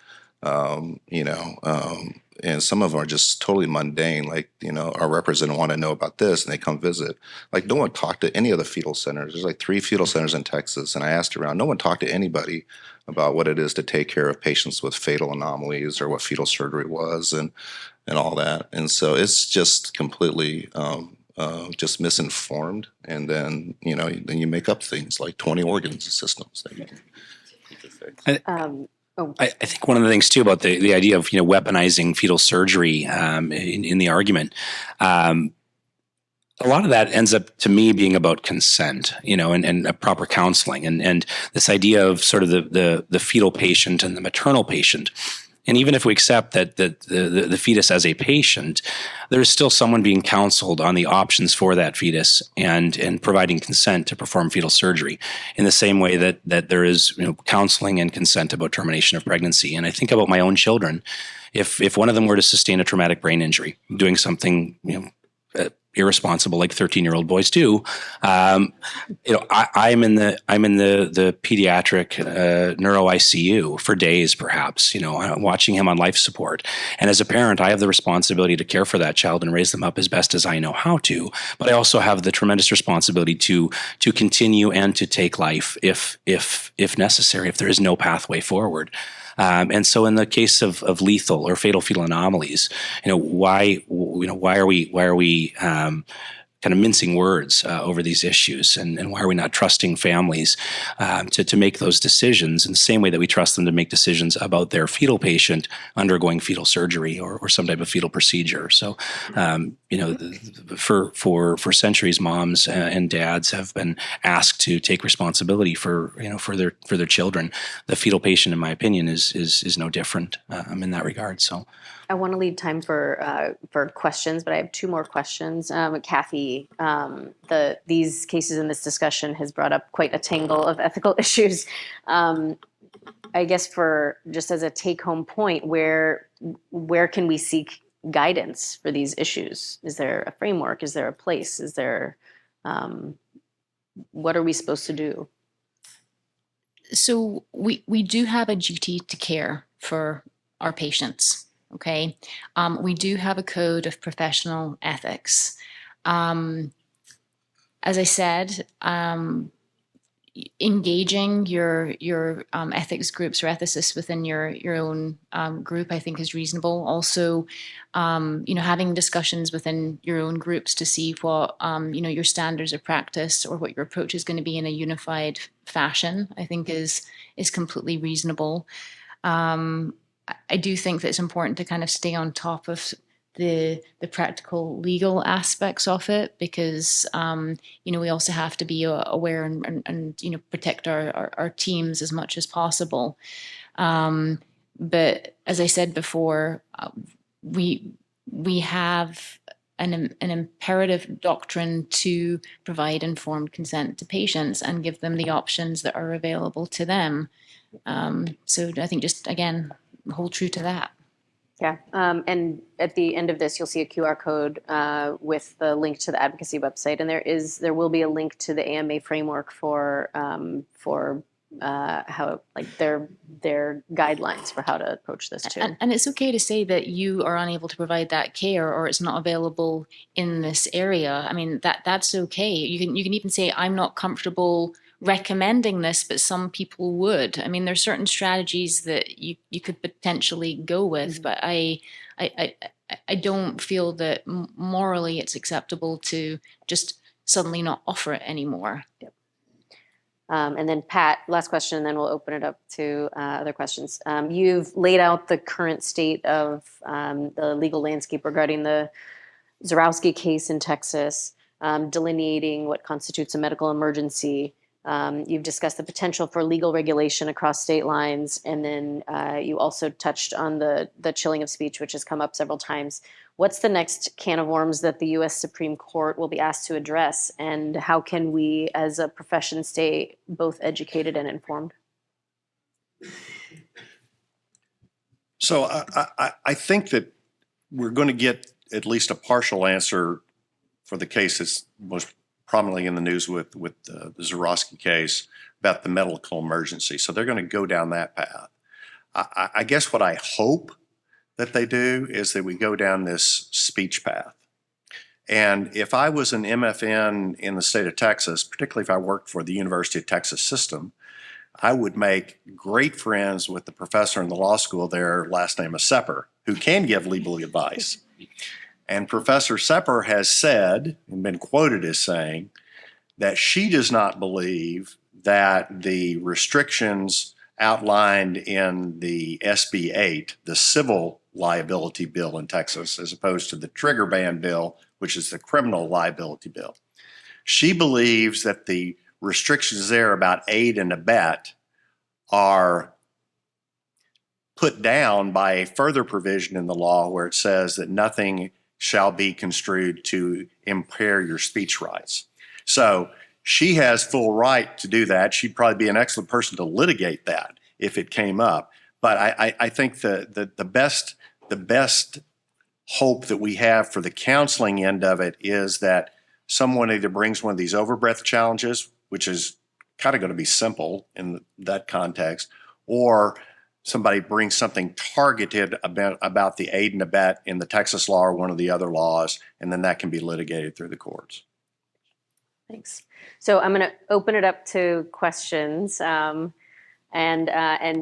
and some of them are just totally mundane. Like, our representative want to know about this, and they come visit. Like, no one talked to any of the fetal centers. There's like 3 fetal centers in Texas, and I asked around. No one talked to anybody about what it is to take care of patients with fatal anomalies or what fetal surgery was and all that. And so it's just completely just misinformed, and then then you make up things like 20 organs and systems that you can fix. I think one of the things too about the idea of weaponizing fetal surgery in the argument, a lot of that ends up to me being about consent, and proper counseling, and this idea of sort of the fetal patient and the maternal patient. And even if we accept that the fetus as a patient, there is still someone being counseled on the options for that fetus and providing consent to perform fetal surgery in the same way that there is counseling and consent about termination of pregnancy. And I think about my own children. If one of them were to sustain a traumatic brain injury, doing something irresponsible like 13-year-old boys do, I'm in the pediatric neuro ICU for days, perhaps, watching him on life support. And as a parent, I have the responsibility to care for that child and raise them up as best as I know how to. But I also have the tremendous responsibility to continue and to take life if necessary, if there is no pathway forward. And so, in the case of lethal or fatal fetal anomalies, why are we kind of mincing words over these issues, and why are we not trusting families to make those decisions in the same way that we trust them to make decisions about their fetal patient undergoing fetal surgery or some type of fetal procedure? So, for centuries, moms and dads have been asked to take responsibility for their children. The fetal patient, in my opinion, is no different in that regard. So. I want to leave time for questions, but I have 2 more questions. Kathy, these cases in this discussion has brought up quite a tangle of ethical issues. I guess for just as a take-home point, where can we seek guidance for these issues? Is there a framework? Is there a place? Is there what are we supposed to do? So we do have a duty to care for our patients. Okay, we do have a code of professional ethics. And as I said, engaging your ethics groups or ethicists within your own group, I think, is reasonable. Also, having discussions within your own groups to see what your standards of practice or what your approach is going to be in a unified fashion, I think is completely reasonable. I do think that it's important to kind of stay on top of the practical legal aspects of it, because we also have to be aware and protect our teams as much as possible. But as I said before, we have an imperative doctrine to provide informed consent to patients and give them the options that are available to them. So I think, just again, hold true to that. Yeah, and at the end of this, you'll see a QR code with the link to the advocacy website, and there will be a link to the AMA framework for how, like, their guidelines for how to approach this too. And it's okay to say that you are unable to provide that care, or it's not available in this area. I mean, that's okay. You can even say, I'm not comfortable recommending this, but some people would. I mean, there's certain strategies that you could potentially go with, but I don't feel that morally it's acceptable to just suddenly not offer it anymore. Yep. And then Pat, last question, and then we'll open it up to other questions. You've laid out the current state of the legal landscape regarding the Zarowski case in Texas, delineating what constitutes a medical emergency. You've discussed the potential for legal regulation across state lines, and then you also touched on the chilling of speech, which has come up several times. What's the next can of worms that the U.S. Supreme Court will be asked to address, and how can we as a profession stay both educated and informed? So I think that we're going to get at least a partial answer for the case that's most prominently in the news with the Zarowski case about the medical emergency. So they're going to go down that path. I guess what I hope that they do is that we go down this speech path. And if I was an MFN in the state of Texas, particularly if I worked for the University of Texas system, I would make great friends with the professor in the law school there, last name is Sepper, who can give legal advice. And Professor Sepper has said, and been quoted as saying, that she does not believe that the restrictions outlined in the SB 8, the civil liability bill in Texas, as opposed to the trigger ban bill, which is the criminal liability bill. She believes that the restrictions there about aid and abet are put down by a further provision in the law where it says that nothing shall be construed to impair your speech rights. So she has full right to do that. She'd probably be an excellent person to litigate that if it came up. But I think the best hope that we have for the counseling end of it is that someone either brings one of these overbreath challenges, which is kind of going to be simple in that context, or somebody brings something targeted about the aid and abet in the Texas law or one of the other laws, and then that can be litigated through the courts. Thanks. So I'm going to open it up to questions. And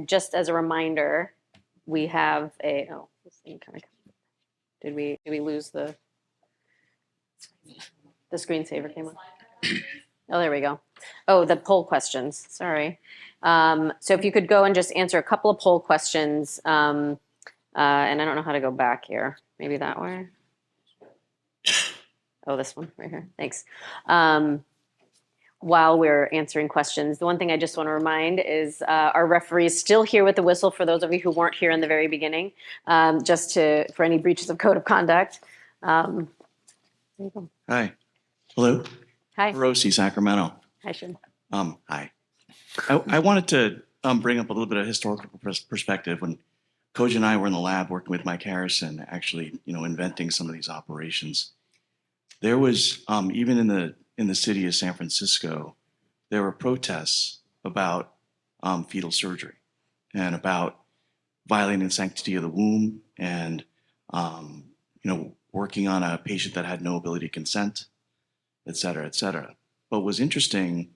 just as a reminder, we have this thing kind of, did we lose the screensaver came on? Oh, there we go. Oh, the poll questions. Sorry. So if you could go and just answer a couple of poll questions, and I don't know how to go back here. Maybe that way. Oh, this one right here. Thanks. While we're answering questions, the one thing I just want to remind is our referee is still here with the whistle for those of you who weren't here in the very beginning, for any breaches of code of conduct. There you go. Hi. Hello. Hi. Rossi, Sacramento. Hi, Shin. Hi. I wanted to bring up a little bit of historical perspective. When Koji and I were in the lab working with Mike Harrison, actually, inventing some of these operations, there was even in the city of San Francisco, there were protests about fetal surgery and about violating the sanctity of the womb and working on a patient that had no ability to consent, et cetera, et cetera. But was interesting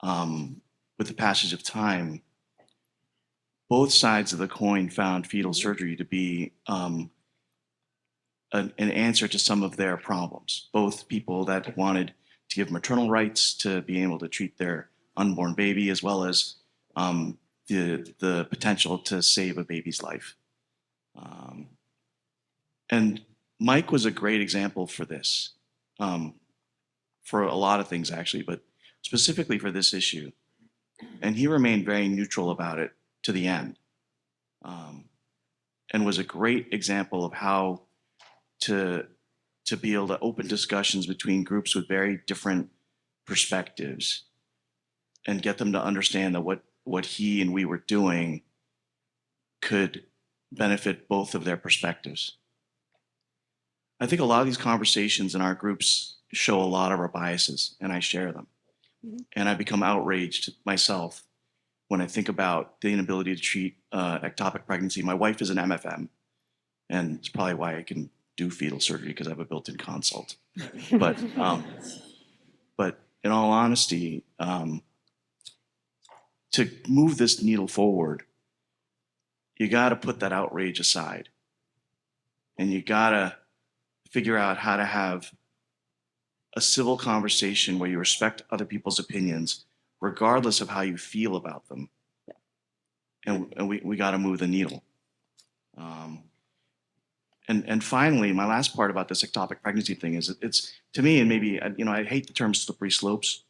with the passage of time, both sides of the coin found fetal surgery to be an answer to some of their problems. Both people that wanted to give maternal rights to be able to treat their unborn baby, as well as the potential to save a baby's life. And Mike was a great example for this, for a lot of things actually, but specifically for this issue. And he remained very neutral about it to the end, and was a great example of how to be able to open discussions between groups with very different perspectives and get them to understand that what he and we were doing could benefit both of their perspectives. I think a lot of these conversations in our groups show a lot of our biases, and I share them. And I become outraged myself when I think about the inability to treat ectopic pregnancy. My wife is an MFM, and it's probably why I can do fetal surgery, because I have a built-in consult. But in all honesty, to move this needle forward, you got to put that outrage aside, and you got to figure out how to have a civil conversation where you respect other people's opinions, regardless of how you feel about them. And we got to move the needle. And finally, my last part about this ectopic pregnancy thing is it's to me, and maybe, I hate the term slippery slopes,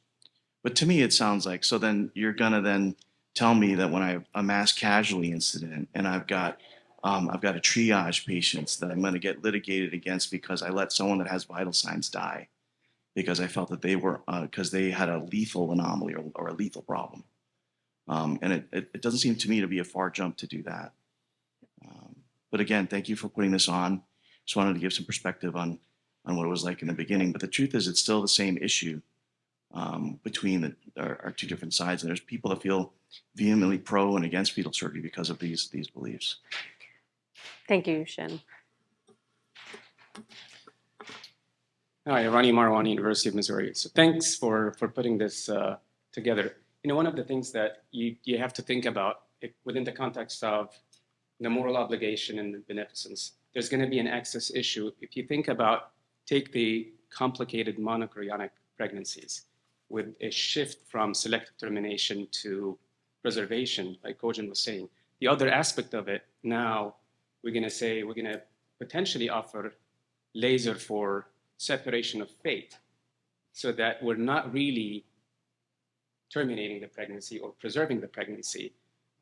but to me it sounds like, so then you're gonna then tell me that when I have a mass casualty incident and I've got a triage patients that I'm gonna get litigated against because I let someone that has vital signs die because I felt that they were, because they had a lethal anomaly or a lethal problem. And it doesn't seem to me to be a far jump to do that. But again, thank you for putting this on. Just wanted to give some perspective on what it was like in the beginning. But the truth is, it's still the same issue between our two different sides. And there's people that feel vehemently pro and against fetal surgery because of these beliefs. Thank you, Shin. Hi, Ronnie Marwan, University of Missouri. So thanks for putting this together. One of the things that you have to think about within the context of the moral obligation and the beneficence, there's going to be an access issue. If you think about, take the complicated monochorionic pregnancies with a shift from selective termination to preservation, like Kojin was saying. The other aspect of it, now we're going to potentially offer laser for separation of fate, so that we're not really terminating the pregnancy or preserving the pregnancy.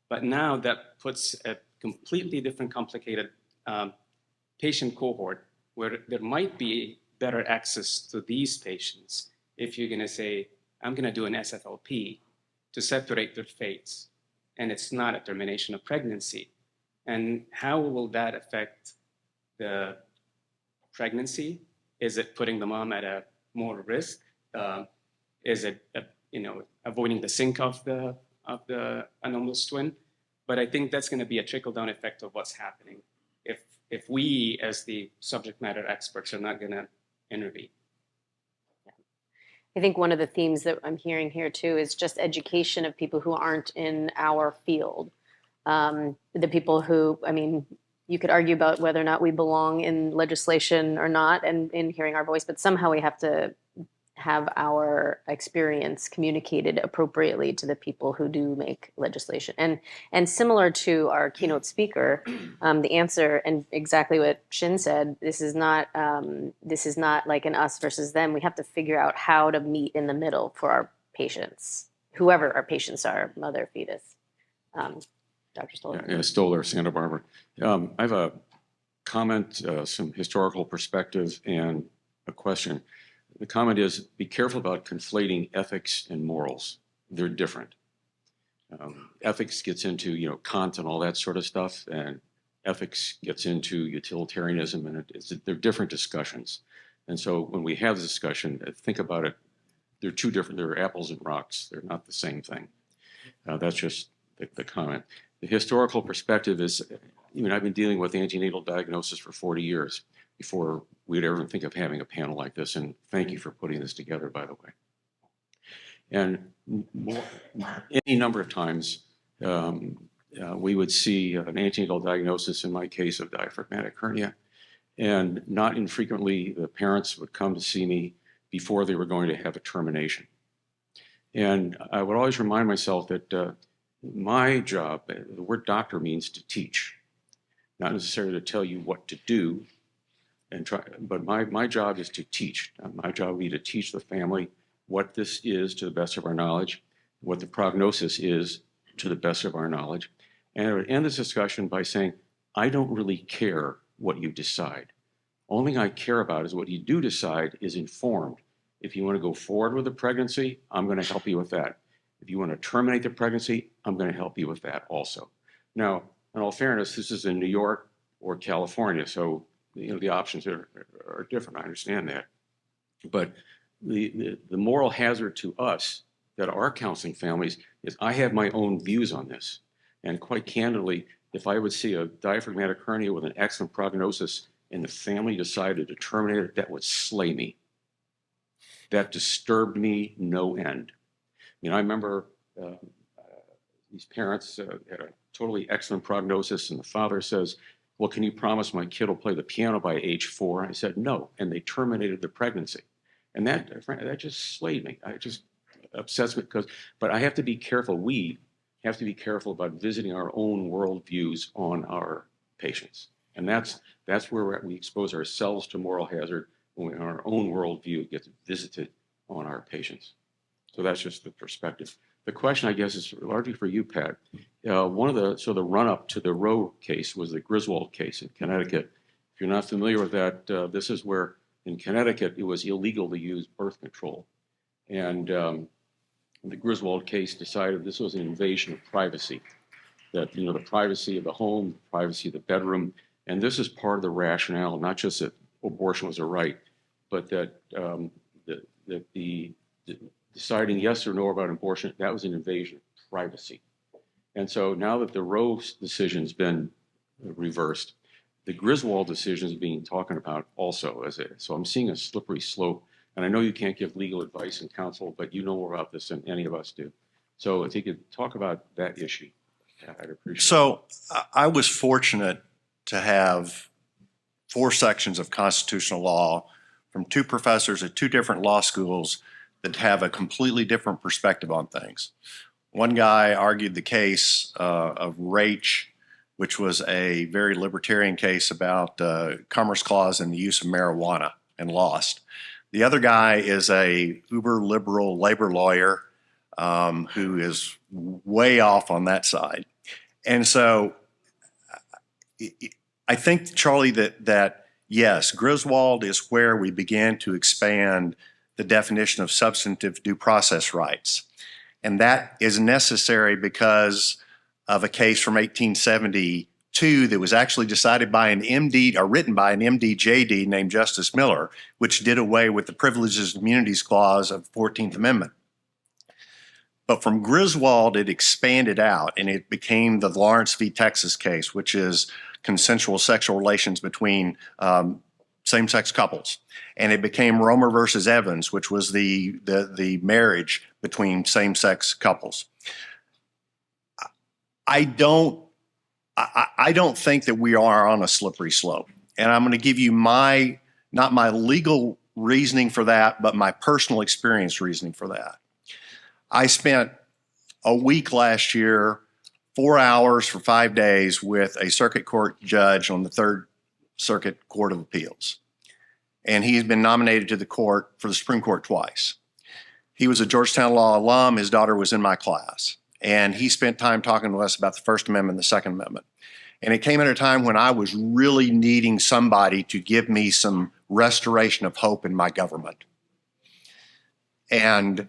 But now that puts a completely different complicated patient cohort where there might be better access to these patients if you're going to say, I'm going to do an SFLP to separate their fates, and it's not a termination of pregnancy. And how will that affect the pregnancy? Is it putting the mom at a more risk? Is it avoiding the sink of the anomalous twin? But I think that's going to be a trickle-down effect of what's happening if we, as the subject matter experts, are not going to intervene. I think one of the themes that I'm hearing here too is just education of people who aren't in our field. The people who, you could argue about whether or not we belong in legislation or not and in hearing our voice, but somehow we have to have our experience communicated appropriately to the people who do make legislation. And similar to our keynote speaker, the answer, and exactly what Shin said, this is not like an us versus them. We have to figure out how to meet in the middle for our patients, whoever our patients are, mother, fetus. Dr. Stoller. Yeah, Stoller, Santa Barbara. I have a comment, some historical perspective, and a question. The comment is, be careful about conflating ethics and morals. They're different. Ethics gets into, Kant and all that sort of stuff, and ethics gets into utilitarianism, and they're different discussions. And so when we have this discussion, think about it. They're two different, they're apples and rocks. They're not the same thing. That's just the comment. The historical perspective is, I've been dealing with antenatal diagnosis for 40 years before we'd ever think of having a panel like this. And thank you for putting this together, by the way. And any number of times, we would see an antenatal diagnosis, in my case, of diaphragmatic hernia. And not infrequently, the parents would come to see me before they were going to have a termination. And I would always remind myself that my job, the word doctor means to teach, not necessarily to tell you what to do, but my job is to teach. My job would be to teach the family what this is to the best of our knowledge, what the prognosis is to the best of our knowledge. And I would end this discussion by saying, I don't really care what you decide. Only thing I care about is what you do decide is informed. If you want to go forward with the pregnancy, I'm going to help you with that. If you want to terminate the pregnancy, I'm going to help you with that also. Now, in all fairness, this is in New York or California, so the options are different. I understand that. But the moral hazard to us that are counseling families is I have my own views on this. And quite candidly, if I would see a diaphragmatic hernia with an excellent prognosis and the family decided to terminate it, that would slay me. That disturbed me no end. I remember these parents had a totally excellent prognosis, and the father says, well, can you promise my kid will play the piano by age 4? And I said, no, and they terminated the pregnancy. And that just slayed me. It just upsets me but I have to be careful. We have to be careful about visiting our own worldviews on our patients. And that's where we expose ourselves to moral hazard when our own worldview gets visited on our patients. So that's just the perspective. The question, I guess, is largely for you, Pat. The run-up to the Roe case was the Griswold case in Connecticut. If you're not familiar with that, this is where in Connecticut it was illegal to use birth control. And the Griswold case decided this was an invasion of privacy, that the privacy of the home, privacy of the bedroom, and this is part of the rationale, not just that abortion was a right, but that the deciding yes or no about abortion, that was an invasion of privacy. And so now that the Roe decision's been reversed, the Griswold decision is being talked about also so I'm seeing a slippery slope. And I know you can't give legal advice and counsel, but you know more about this than any of us do. So if you could talk about that issue, I'd appreciate it. So I was fortunate to have 4 sections of constitutional law from 2 professors at 2 different law schools that have a completely different perspective on things. One guy argued the case of Raich, which was a very libertarian case about Commerce Clause and the use of marijuana, and lost. The other guy is a uber liberal labor lawyer who is way off on that side. And so I think, Charlie, that yes, Griswold is where we began to expand the definition of substantive due process rights. And that is necessary because of a case from 1872 that was actually decided by an MD, or written by an MD-JD named Justice Miller, which did away with the Privileges and Immunities Clause of the 14th Amendment. But from Griswold, it expanded out and it became the Lawrence v. Texas case, which is consensual sexual relations between same-sex couples. And it became Romer versus Evans, which was the marriage between same-sex couples. I don't think that we are on a slippery slope. And I'm going to give you not my legal reasoning for that, but my personal experience reasoning for that. I spent a week last year, 4 hours for 5 days with a circuit court judge on the Third Circuit Court of Appeals. And he's been nominated to the court for the Supreme Court twice. He was a Georgetown Law alum. His daughter was in my class. And he spent time talking to us about the First Amendment and the Second Amendment. And it came at a time when I was really needing somebody to give me some restoration of hope in my government. And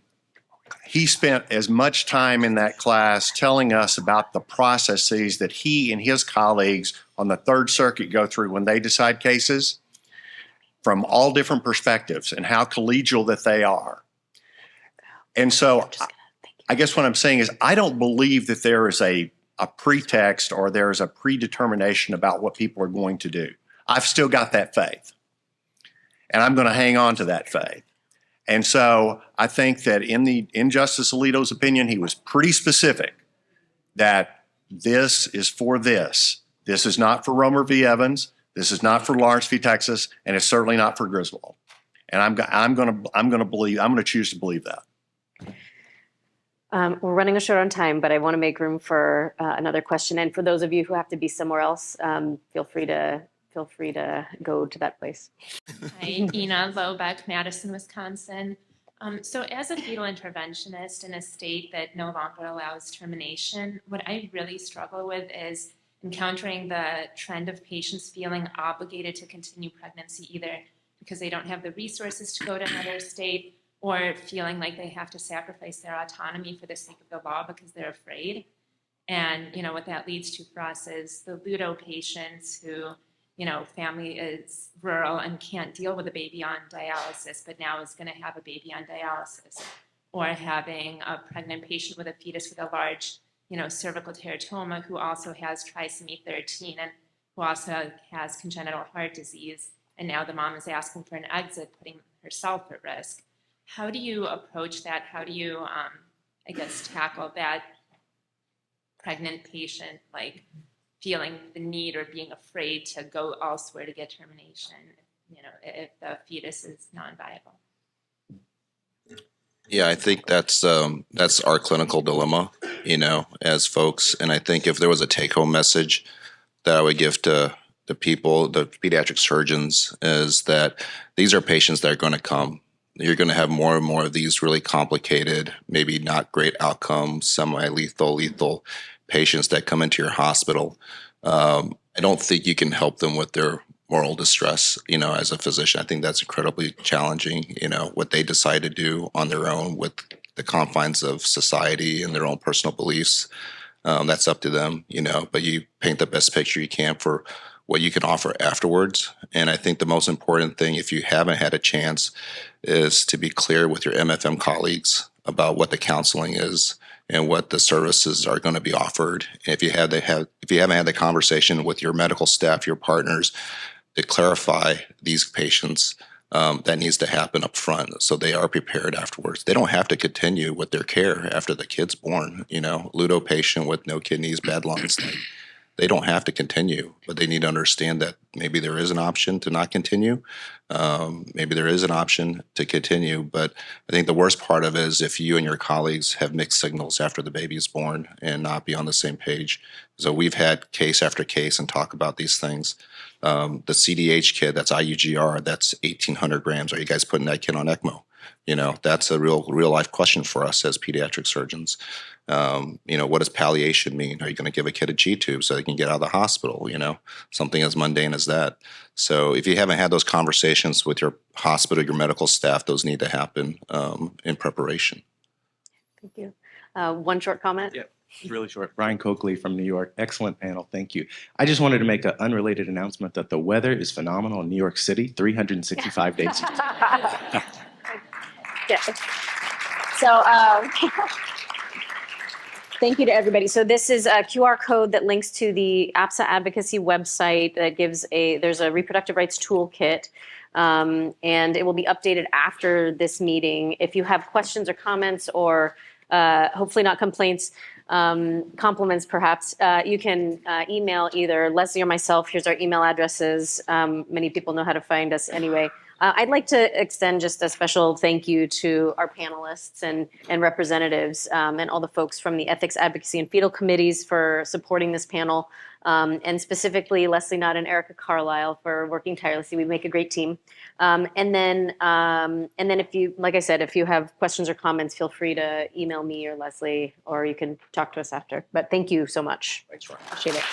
he spent as much time in that class telling us about the processes that he and his colleagues on the Third Circuit go through when they decide cases from all different perspectives and how collegial that they are. And so I guess what I'm saying is I don't believe that there is a pretext or there is a predetermination about what people are going to do. I've still got that faith. And I'm going to hang on to that faith. And so I think that in Justice Alito's opinion, he was pretty specific that this is for this. This is not for Romer v. Evans. This is not for Lawrence v. Texas, and it's certainly not for Griswold. And I'm going to choose to believe that. We're running short on time, but I want to make room for another question. And for those of you who have to be somewhere else, feel free to go to that place. Hi, Ina Lobeck, Madison, Wisconsin. So as a fetal interventionist in a state that no longer allows termination, what I really struggle with is encountering the trend of patients feeling obligated to continue pregnancy either because they don't have the resources to go to another state or feeling like they have to sacrifice their autonomy for the sake of the law because they're afraid. And, you know, what that leads to for us is the Ludo patients who, you know, family is rural and can't deal with a baby on dialysis, but now is going to have a baby on dialysis, or having a pregnant patient with a fetus with a large, you know, cervical teratoma who also has trisomy 13 and who also has congenital heart disease. And now the mom is asking for an exit, putting herself at risk. How do you approach that? How do you, I guess, tackle that pregnant patient, like feeling the need or being afraid to go elsewhere to get termination, you know, if the fetus is non-viable? Yeah, I think that's our clinical dilemma, you know, as folks. And I think if there was a take-home message that I would give to the people, the pediatric surgeons, is that these are patients that are going to come. You're going to have more and more of these really complicated, maybe not great outcomes, semi-lethal, lethal patients that come into your hospital. I don't think you can help them with their moral distress, you know, as a physician. I think that's incredibly challenging, you know, what they decide to do on their own with the confines of society and their own personal beliefs. That's up to them, you know, but you paint the best picture you can for what you can offer afterwards. And I think the most important thing, if you haven't had a chance, is to be clear with your MFM colleagues about what the counseling is and what the services are going to be offered. If you haven't had the conversation with your medical staff, your partners, to clarify these patients, that needs to happen up front so they are prepared afterwards. They don't have to continue with their care after the kid's born. You know, Ludo patient with no kidneys, bad lungs, like, they don't have to continue, but they need to understand that maybe there is an option to not continue. Maybe there is an option to continue, but I think the worst part of it is if you and your colleagues have mixed signals after the baby is born and not be on the same page. So we've had case after case and talk about these things. The CDH kid, that's IUGR, that's 1,800 grams. Are you guys putting that kid on ECMO? You know, that's a real life question for us as pediatric surgeons. You know, what does palliation mean? Are you going to give a kid a G-tube so they can get out of the hospital? You know, something as mundane as that. So if you haven't had those conversations with your hospital, your medical staff, those need to happen in preparation. Thank you. One short comment. Yeah, really short. Brian Coakley from New York. Excellent panel. Thank you. I just wanted to make an unrelated announcement that the weather is phenomenal in New York City, 365 days. Yeah. So thank you to everybody. So this is a QR code that links to the APSA advocacy website that gives there's a reproductive rights toolkit, and it will be updated after this meeting. If you have questions or comments or hopefully not complaints, compliments perhaps, you can email either Leslie or myself. Here's our email addresses. Many people know how to find us anyway. I'd like to extend just a special thank you to our panelists and representatives and all the folks from the Ethics, Advocacy, and Fetal Committees for supporting this panel, and specifically Leslie Knott and Erica Carlisle for working tirelessly. We make a great team. And then if you, like I said, if you have questions or comments, feel free to email me or Leslie, or you can talk to us after. But thank you so much. Thanks, Ryan. Appreciate it.